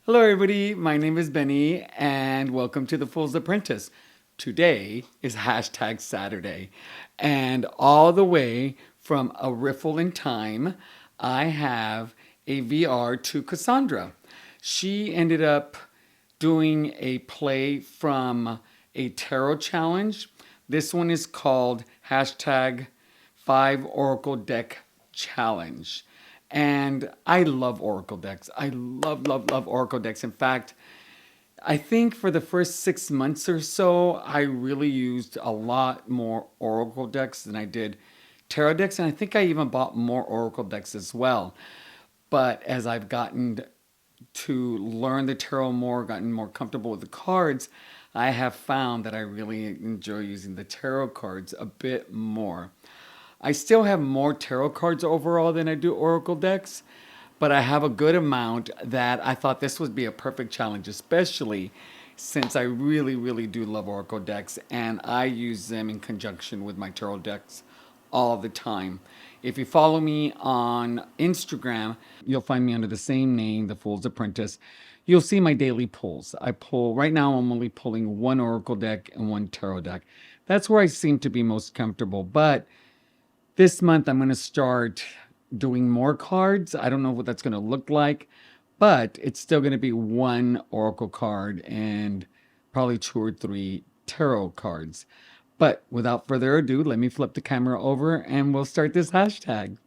Hello, everybody. My name is Benny, and welcome to The Fool's Apprentice. Today is hashtag Saturday, and all the way from a riffle in time, I have a VR to Cassandra. She ended up doing a play from a tarot challenge. This one is called hashtag Five Oracle Deck Challenge. And I love Oracle decks. I love Oracle decks. In fact, I think for the first 6 months or so, I really used a lot more Oracle decks than I did tarot decks. And I think I even bought more Oracle decks as well. But as I've gotten to learn the tarot more, gotten more comfortable with the cards, I have found that I really enjoy using the tarot cards a bit more. I still have more tarot cards overall than I do oracle decks, but I have a good amount that I thought this would be a perfect challenge, especially since I really do love oracle decks and I use them in conjunction with my tarot decks all the time. If you follow me on Instagram, you'll find me under the same name, The Fool's Apprentice. You'll see my daily pulls. I pull, right now, I'm only pulling one oracle deck and one tarot deck. That's where I seem to be most comfortable. But this month, I'm going to start doing more cards. I don't know what that's going to look like, but it's still going to be one oracle card and probably two or three tarot cards. But without further ado, let me flip the camera over and we'll start this hashtag.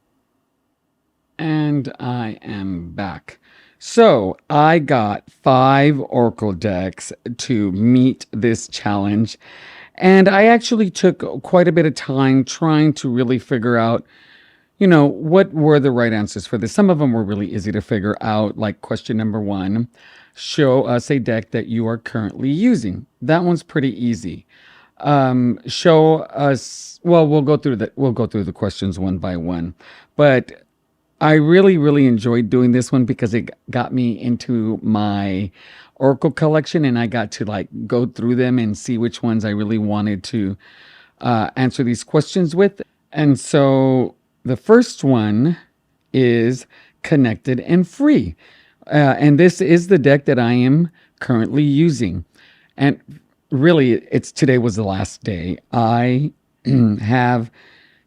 And I am back. So I got 5 oracle decks to meet this challenge. And I actually took quite a bit of time trying to really figure out, what were the right answers for this. Some of them were really easy to figure out, like question number 1, show us a deck that you are currently using. That one's pretty easy. Show us, well, we'll go through the questions one by one, but I really enjoyed doing this one because it got me into my Oracle collection and I got to like go through them and see which ones I really wanted to answer these questions with. And so the first one is Connected and Free. And this is the deck that I am currently using. And really, it's today was the last day. I have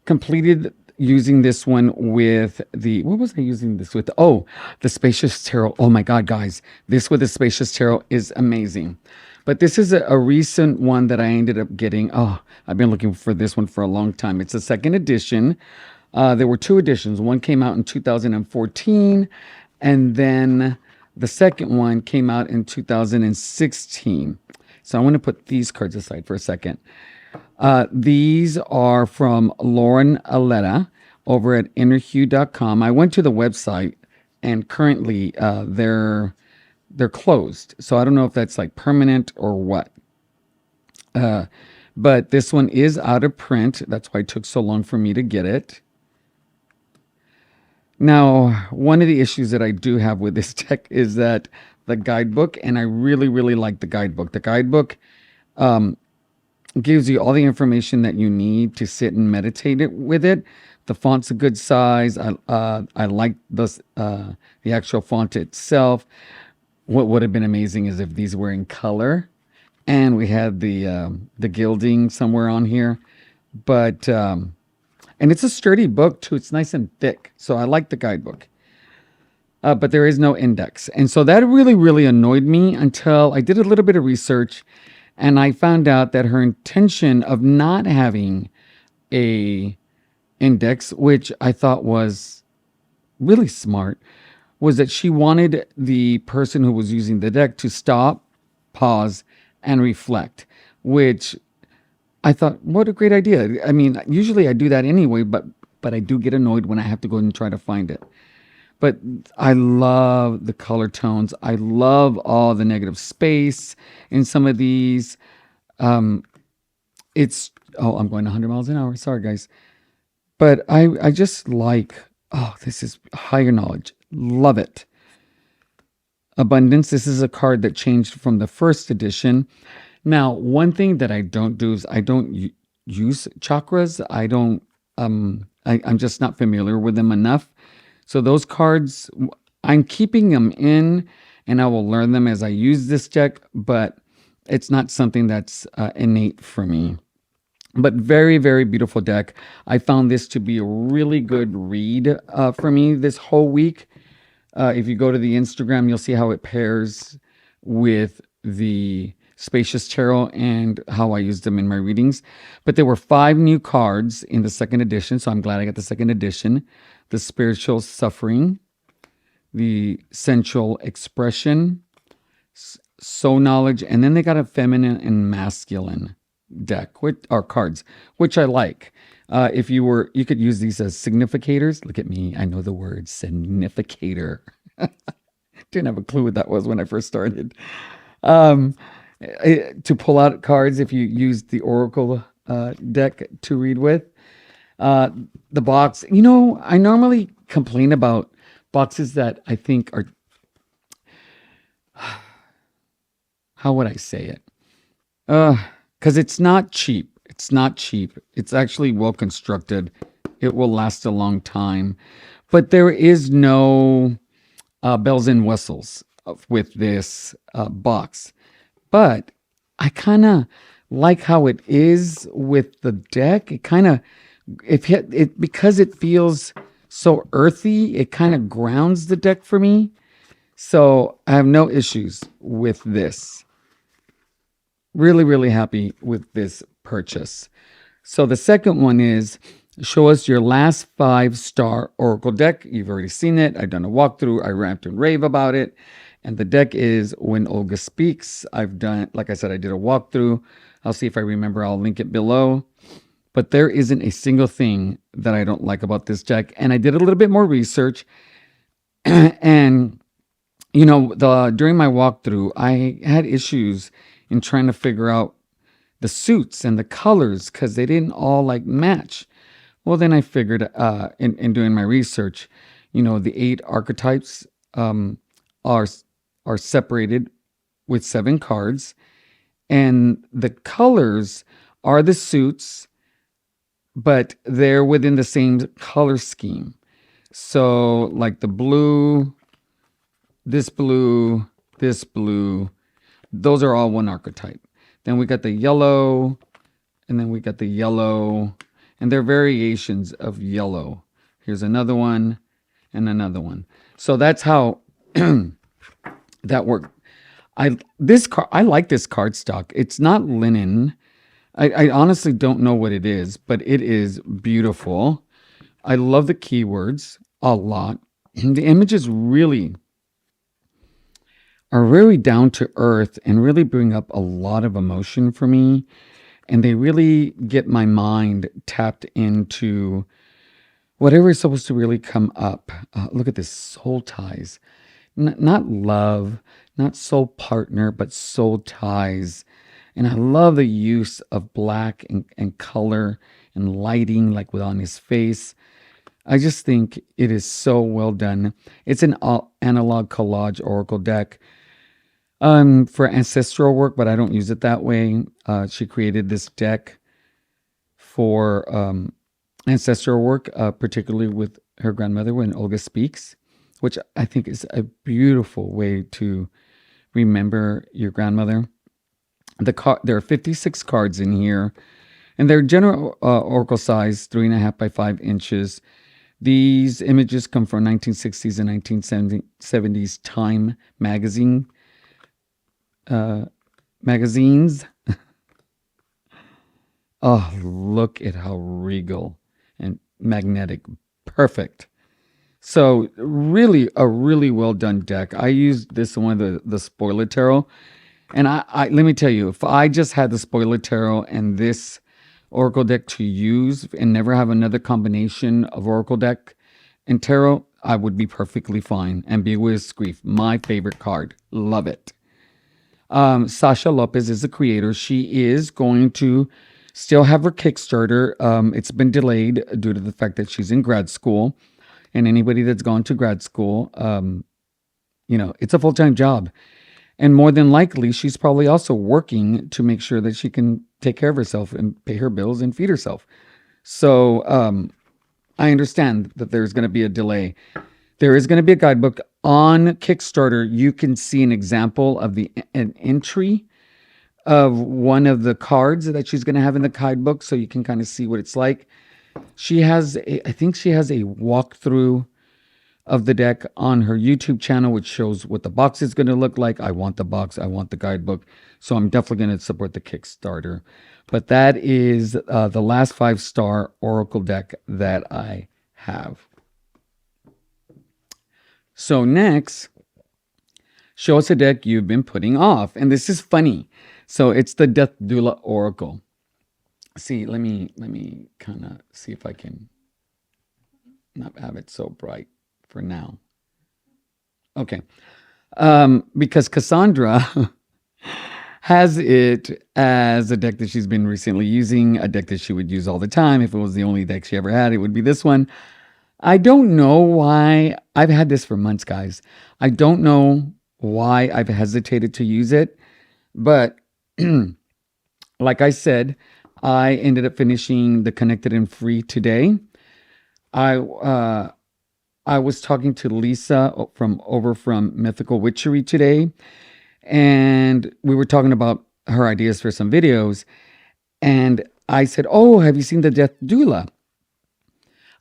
completed using this one with what was I using this with? Oh, the Spacious Tarot. Oh my God, guys, this with the Spacious Tarot is amazing. But this is a recent one that I ended up getting. Oh, I've been looking for this one for a long time. It's a second edition. There were 2 editions. One came out in 2014, and then the second one came out in 2016. So I want to put these cards aside for a second. These are from Lauren Aletta over at innerhue.com. I went to the website and currently they're closed. So I don't know if that's like permanent or what. But this one is out of print. That's why it took so long for me to get it. Now, one of the issues that I do have with this deck is that the guidebook, and I really like the guidebook. The guidebook gives you all the information that you need to sit and meditate with it. The font's a good size. I like the actual font itself. What would have been amazing is if these were in color, and we had the gilding somewhere on here. But and it's a sturdy book too. It's nice and thick, so I like the guidebook. But there is no index, and so that really annoyed me until I did a little bit of research. And I found out that her intention of not having a index, which I thought was really smart, was that she wanted the person who was using the deck to stop, pause, and reflect, which I thought, what a great idea. I mean, usually I do that anyway, but I do get annoyed when I have to go and try to find it. But I love the color tones. I love all the negative space in some of these. I'm going 100 miles an hour. Sorry, guys. But I just like, this is higher knowledge. Love it. Abundance. This is a card that changed from the first edition. Now, one thing that I don't do is I don't use chakras. I'm just not familiar with them enough. So those cards, I'm keeping them in and I will learn them as I use this deck, but it's not something that's innate for me. But very, very beautiful deck. I found this to be a really good read for me this whole week. If you go to the Instagram, you'll see how it pairs with the Spacious Tarot and how I used them in my readings. But there were 5 new cards in the second edition, so I'm glad I got the second edition. The Spiritual Suffering, the Sensual Expression, Soul Knowledge, and then they got a Feminine and Masculine deck, which are cards, which I like. If you could use these as significators. Look at me, I know the word significator. Didn't have a clue what that was when I first started. To pull out cards if you use the Oracle deck to read with. The box, I normally complain about boxes that I think are, how would I say it? Because it's not cheap. It's not cheap. It's actually well constructed. It will last a long time. But there is no bells and whistles with this box. But I kind of like how it is with the deck. It kind of, because it feels so earthy, it kind of grounds the deck for me. So I have no issues with this. Really, really happy with this purchase. So the second one is show us your last 5-star Oracle deck. You've already seen it. I've done a walkthrough. I rant and rave about it. And the deck is When Olga Speaks. Like I said, I did a walkthrough. I'll see if I remember. I'll link it below. But there isn't a single thing that I don't like about this deck. And I did a little bit more research. And, during my walkthrough, I had issues in trying to figure out the suits and the colors because they didn't all match. Well, then I figured in doing my research, the 8 archetypes are separated with 7 cards, and the colors are the suits, but they're within the same color scheme. So like the blue, this blue, this blue, those are all one archetype. Then we got the yellow, and then we got the yellow, and they're variations of yellow. Here's another one and another one. So that's how that worked. I like this card stock. It's not linen. I honestly don't know what it is, but it is beautiful. I love the keywords a lot. The images are really down to earth and really bring up a lot of emotion for me. And they really get my mind tapped into whatever is supposed to really come up. Look at this, soul ties. Not love, not soul partner, but soul ties. And I love the use of black and color and lighting on his face. I just think it is so well done. It's an analog collage oracle deck for ancestral work, but I don't use it that way. She created this deck for ancestral work, particularly with her grandmother When Olga Speaks, which I think is a beautiful way to remember your grandmother. There are 56 cards in here, and they're general oracle size, 3.5 by 5 inches. These images come from 1960s and 1970s Time magazines. Oh, look at how regal and magnetic. Perfect. So really, a really well done deck. I used this one of the spoiler tarot. And I let me tell you, if I just had the spoiler tarot and this oracle deck to use and never have another combination of oracle deck and tarot, I would be perfectly fine. Ambiguous Grief, my favorite card. Love it. Sasha Lopez is the creator. She is going to still have her Kickstarter. It's been delayed due to the fact that she's in grad school. And anybody that's gone to grad school, it's a full-time job. And more than likely, she's probably also working to make sure that she can take care of herself and pay her bills and feed herself. So I understand that there's going to be a delay. There is going to be a guidebook on Kickstarter, you can see an example of an entry of one of the cards that she's going to have in the guidebook, so you can kind of see what it's like. I think she has a walkthrough of the deck on her YouTube channel, which shows what the box is going to look like. I want the box. I want the guidebook. So I'm definitely going to support the Kickstarter. But that is the last 5-star Oracle deck that I have. So next, show us a deck you've been putting off. And this is funny. So it's the Death Doula Oracle. See, let me kind of see if I can not have it so bright for now. Okay. Because Cassandra has it as a deck that she's been recently using, a deck that she would use all the time. If it was the only deck she ever had, it would be this one. I don't know why. I've had this for months, guys. I don't know why I've hesitated to use it. But like I said, I ended up finishing the Connected and Free today. I was talking to Lisa from Mythical Witchery today, and we were talking about her ideas for some videos. And I said, "Oh, have you seen the Death Doula?"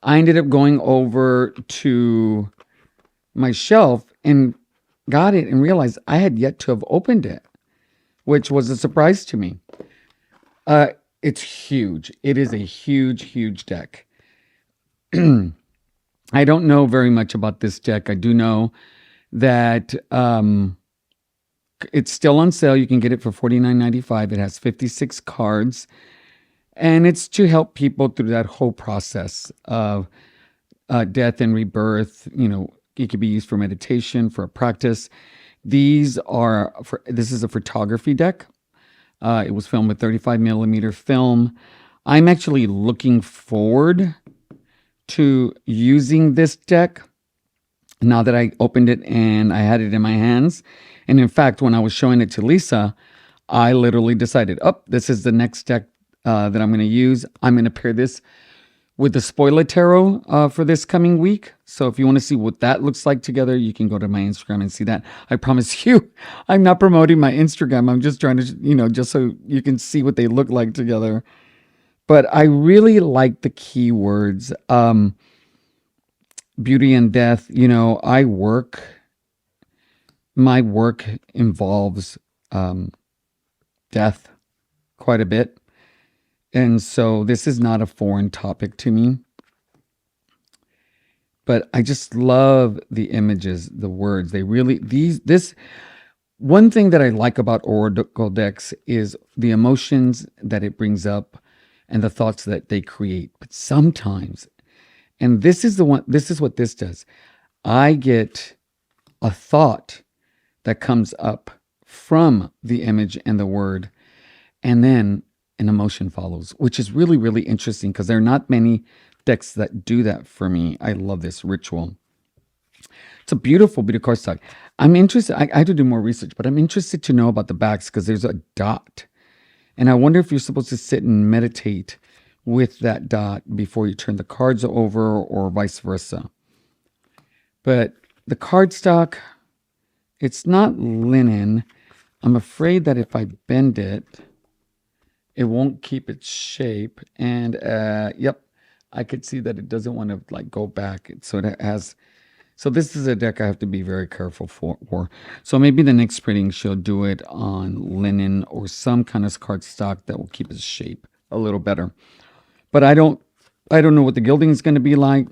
I ended up going over to my shelf and got it and realized I had yet to have opened it, which was a surprise to me. It's huge. It is a huge, huge deck. I don't know very much about this deck. I do know that it's still on sale. You can get it for $49.95. It has 56 cards. And it's to help people through that whole process of death and rebirth. You know, it could be used for meditation, for a practice. This is a photography deck. It was filmed with 35 millimeter film. I'm actually looking forward to using this deck now that I opened it and I had it in my hands. And in fact, when I was showing it to Lisa, I literally decided, this is the next deck that I'm going to use. I'm going to pair this with the Spoiler Tarot for this coming week. So if you want to see what that looks like together, you can go to my Instagram and see that. I promise you, I'm not promoting my Instagram. I'm just trying to, just so you can see what they look like together. But I really like the keywords, beauty and death. My work involves death quite a bit. And so this is not a foreign topic to me. But I just love the images, the words. One thing that I like about Oracle decks is the emotions that it brings up and the thoughts that they create. But sometimes, and this is what this does. I get a thought that comes up from the image and the word, and then an emotion follows, which is really, really interesting because there are not many decks that do that for me. I love this ritual. It's a beautiful card stock. I'm interested. I had to do more research, but I'm interested to know about the backs because there's a dot. And I wonder if you're supposed to sit and meditate with that dot before you turn the cards over or vice versa. But the cardstock, it's not linen. I'm afraid that if I bend it, it won't keep its shape. And I could see that it doesn't want to go back. So this is a deck I have to be very careful for. So maybe the next printing she'll do it on linen or some kind of cardstock that will keep its shape a little better. But I don't know what the gilding is going to be like.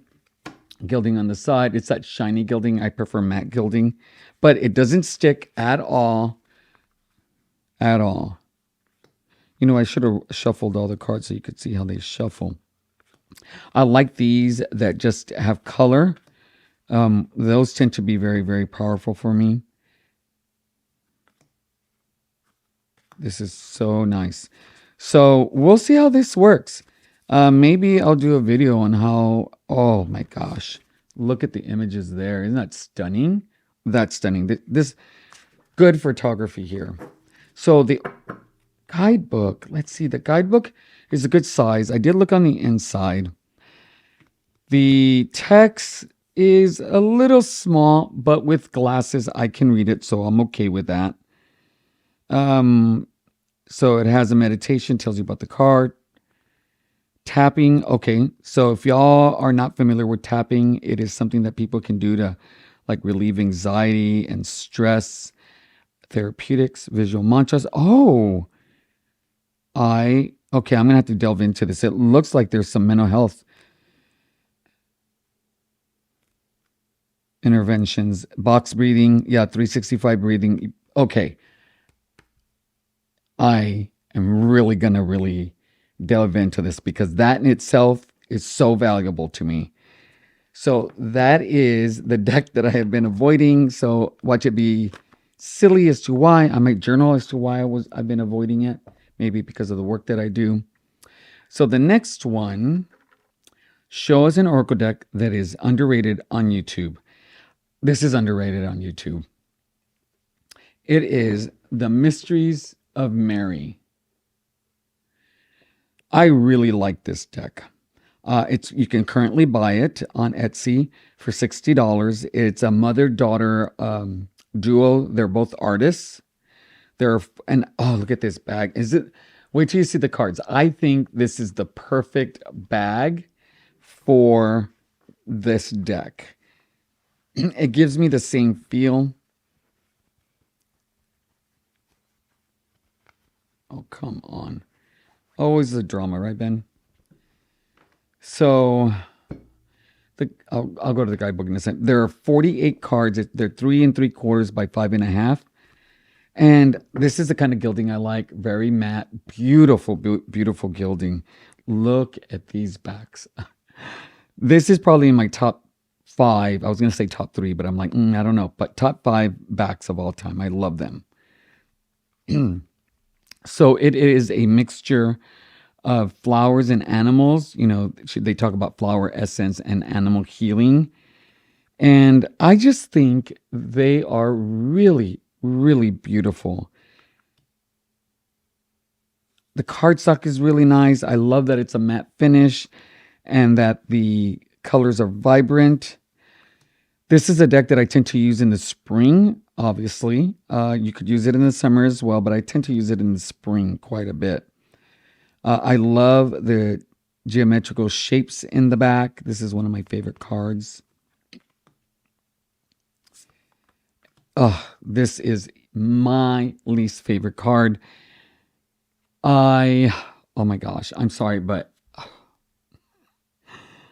Gilding on the side, it's that shiny gilding. I prefer matte gilding, but it doesn't stick at all. At all. I should have shuffled all the cards so you could see how they shuffle. I like these that just have color. Those tend to be very, very powerful for me. This is so nice. So we'll see how this works. Maybe I'll do a video on how, oh my gosh, look at the images there. Isn't that stunning? That's stunning. This good photography here. So the guidebook, let's see, the guidebook is a good size. I did look on the inside. The text is a little small, but with glasses, I can read it, so I'm okay with that. So it has a meditation, tells you about the card. Tapping, okay. So if y'all are not familiar with tapping, it is something that people can do to like relieve anxiety and stress. Therapeutics, visual mantras. Oh, okay, I'm gonna have to delve into this. It looks like there's some mental health interventions, box breathing, yeah, 365 breathing. Okay, I am really delve into this because that in itself is so valuable to me. So that is the deck that I have been avoiding. So watch it be silly as to why. I might journal as to why I've been avoiding it. Maybe because of the work that I do. So the next one shows an oracle deck that is underrated on YouTube. This is underrated on YouTube. It is The Mysteries of Mary. I really like this deck. You can currently buy it on Etsy for $60. It's a mother-daughter duo. They're both artists. Look at this bag. Wait till you see the cards. I think this is the perfect bag for this deck. It gives me the same feel. Oh, come on. Always the drama, right, Ben? So I'll go to the guidebook in a second. There are 48 cards. They're 3 3/4 by 5.5. And this is the kind of gilding I like. Very matte, beautiful, beautiful gilding. Look at these backs. This is probably in my top 5. I was going to say top 3, but I'm like, I don't know. But top 5 backs of all time. I love them. So it is a mixture of flowers and animals. You know, they talk about flower essence and animal healing. And I just think they are really, really beautiful. The cardstock is really nice. I love that it's a matte finish and that the colors are vibrant. This is a deck that I tend to use in the spring, obviously. You could use it in the summer as well, but I tend to use it in the spring quite a bit. I love the geometrical shapes in the back. This is one of my favorite cards. This is my least favorite card. Oh my gosh, I'm sorry, but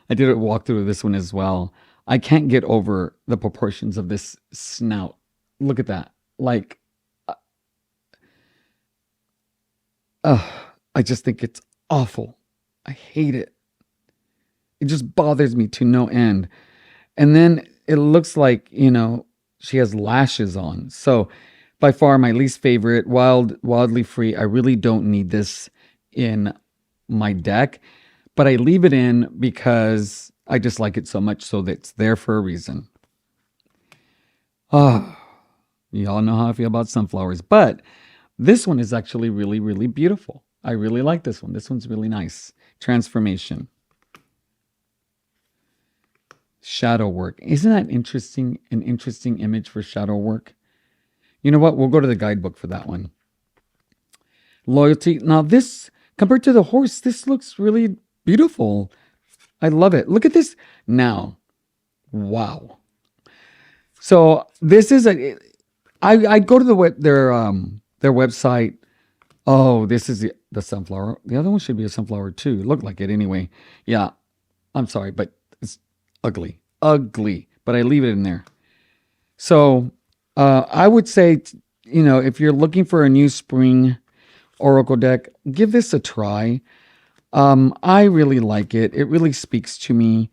I did a walkthrough of this one as well. I can't get over the proportions of this snout. Look at that. Like, I just think it's awful. I hate it. It just bothers me to no end. And then it looks like, she has lashes on. So by far my least favorite, wildly free. I really don't need this in my deck, but I leave it in because I just like it so much. So that's there for a reason. Y'all know how I feel about sunflowers, but this one is actually really, really beautiful. I really like this one. This one's really nice. Transformation. Shadow work. Isn't that interesting? An interesting image for shadow work. You know what? We'll go to the guidebook for that one. Loyalty. Now this, compared to the horse, this looks really beautiful. I love it. Look at this now. Wow. So this is I go to their website. Oh, this is the sunflower. The other one should be a sunflower too. It looked like it anyway. Yeah. I'm sorry, but it's ugly. But I leave it in there. So I would say, if you're looking for a new spring oracle deck, give this a try. I really like it. It really speaks to me.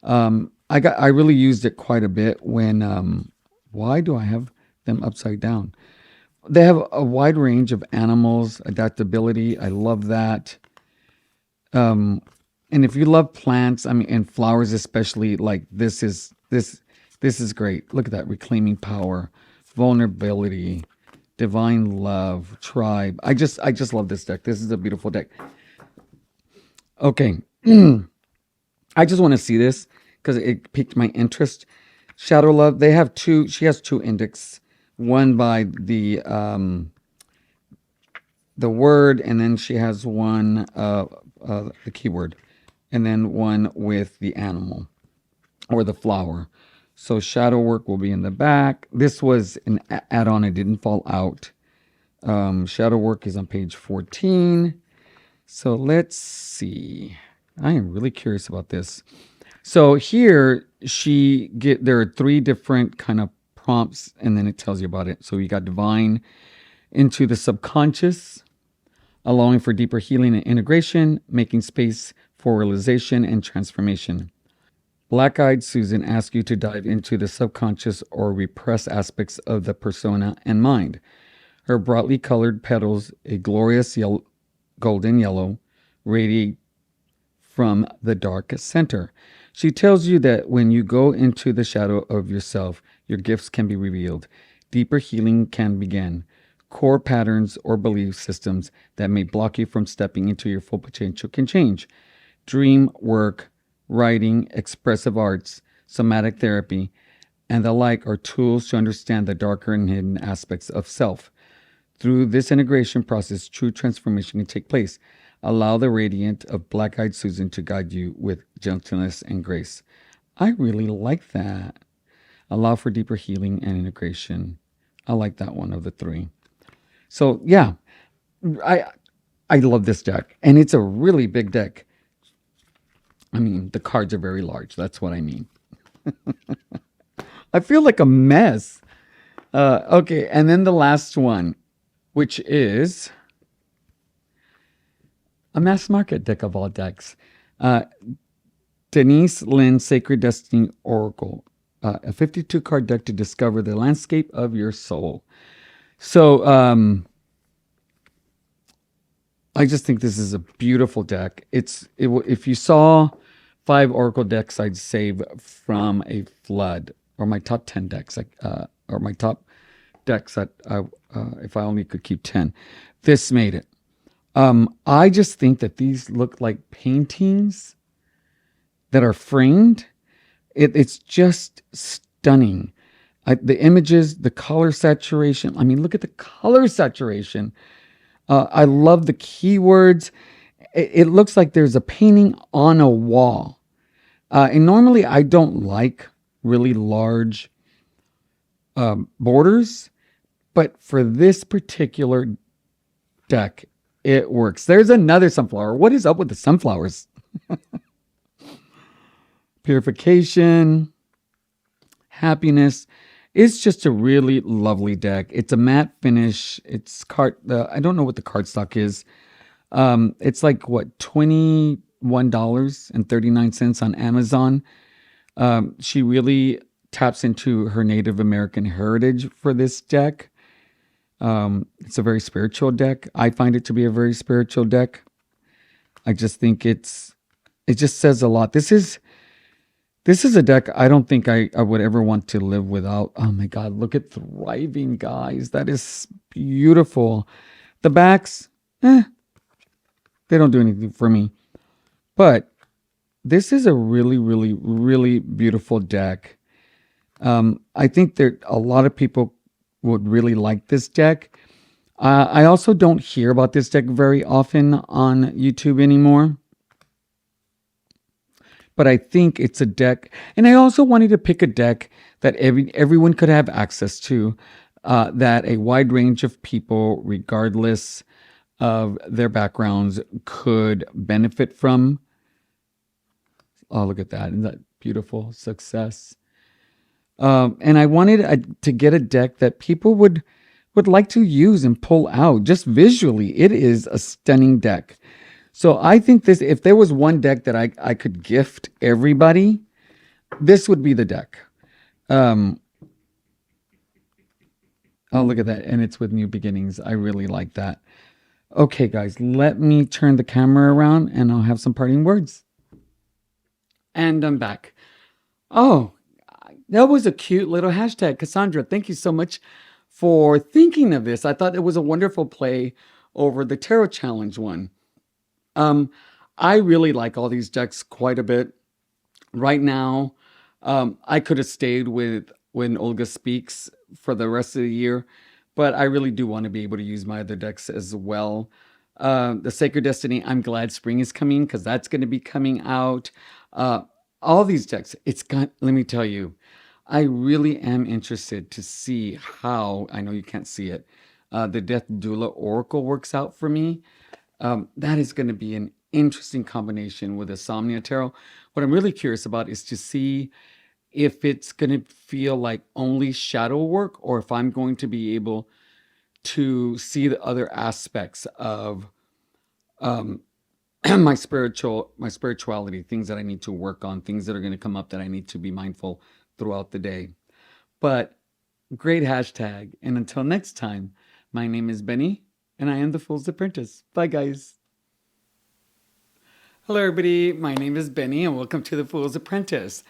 I really used it quite a bit when, why do I have them upside down? They have a wide range of animals, adaptability. I love that. And if you love plants, and flowers especially, like this is great. Look at that. Reclaiming power, vulnerability, divine love, tribe. I just love this deck. This is a beautiful deck. Okay. I just want to see this because it piqued my interest. Shadow Love, they have two, she has two index, one by the word, and then she has one, the keyword, and then one with the animal or the flower. So shadow work will be in the back. This was an add-on. It didn't fall out. Shadow work is on page 14. So let's see. I am really curious about this. So here there are three different kind of prompts, and then it tells you about it. So you got divine into the subconscious, allowing for deeper healing and integration, making space for realization and transformation. Black-eyed Susan asks you to dive into the subconscious or repressed aspects of the persona and mind. Her brightly colored petals, a glorious golden yellow, radiate from the dark center. She tells you that when you go into the shadow of yourself, your gifts can be revealed. Deeper healing can begin. Core patterns or belief systems that may block you from stepping into your full potential can change. Dream work, writing, expressive arts, somatic therapy, and the like are tools to understand the darker and hidden aspects of self. Through this integration process, true transformation can take place. Allow the radiant of Black-eyed Susan to guide you with gentleness and grace. I really like that. Allow for deeper healing and integration. I like that one of the three. So yeah, I I love this deck, and it's a really big deck. I mean, the cards are very large. That's what I mean. I feel like a mess. Okay, and then the last one, which is a mass market deck of all decks. Uh, Denise Lynn's Sacred Destiny Oracle, a 52 card deck to discover the landscape of your soul. So I just think this is a beautiful deck. If you saw 5 Oracle decks I'd save from a flood, or my top 10 decks, or my top decks that if I only could keep 10, this made it. I just think that these look like paintings that are framed. It's just stunning. The images, the color saturation. I mean, look at the color saturation. I love the keywords. It looks like there's a painting on a wall. And normally I don't like really large borders, but for this particular deck, it works. There's another sunflower. What is up with the sunflowers? Purification, happiness. It's just a really lovely deck. It's a matte finish. I don't know what the cardstock is. It's like what, $21.39 on Amazon. She really taps into her Native American heritage for this deck. It's a very spiritual deck. I find it to be a very spiritual deck. I just think it just says a lot. This is a deck I don't think I would ever want to live without. Oh my God, look at Thriving, guys. That is beautiful. The backs, they don't do anything for me. But this is a really, really, really beautiful deck. I think that a lot of people would really like this deck. I also don't hear about this deck very often on YouTube anymore. But I think it's a deck, and I also wanted to pick a deck that everyone could have access to, that a wide range of people, regardless of their backgrounds, could benefit from. Oh, look at that. Isn't that beautiful? Success. And I wanted to get a deck that people would like to use and pull out just visually. It is a stunning deck. So I think if there was one deck that I could gift everybody, this would be the deck. Oh, look at that. And it's with New Beginnings. I really like that. Okay, guys, let me turn the camera around and I'll have some parting words. And I'm back. Oh, that was a cute little hashtag. Cassandra, thank you so much for thinking of this. I thought it was a wonderful play over the Tarot Challenge one. I really like all these decks quite a bit. Right now, I could have stayed with when Olga Speaks for the rest of the year, but I really do want to be able to use my other decks as well. The Sacred Destiny, I'm glad spring is coming because that's going to be coming out. Uh, all these decks, it's got, let me tell you, I really am interested to see how, I know you can't see it, the Death Doula Oracle works out for me. That is going to be an interesting combination with Insomnia Tarot. What I'm really curious about is to see if it's going to feel like only shadow work or if I'm going to be able to see the other aspects of um, my spirituality, things that I need to work on, things that are going to come up that I need to be mindful throughout the day. But great hashtag. And until next time, my name is Benny and I am the Fool's Apprentice. Bye, guys. Hello, everybody. My name is Benny, and welcome to the Fool's Apprentice.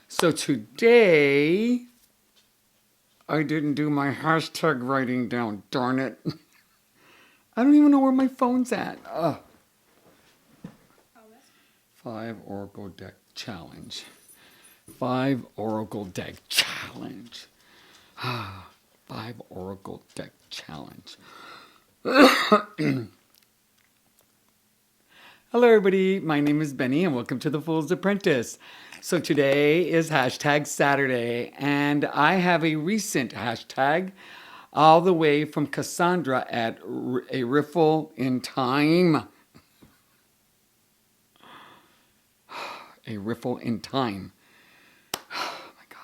So today, I didn't do my hashtag writing down. Darn it! I don't even know where my phone's at. Ugh. 5 Oracle Deck Challenge. 5 Oracle Deck Challenge. 5 Oracle Deck Challenge. Hello, everybody. My name is Benny, and welcome to the Fool's Apprentice. So today is hashtag Saturday, and I have a recent hashtag all the way from Cassandra at A Riffle in Time. A Riffle in Time. Oh my God.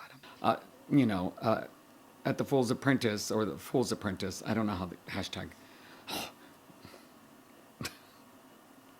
At the Fool's Apprentice or the Fool's Apprentice, I don't know how the hashtag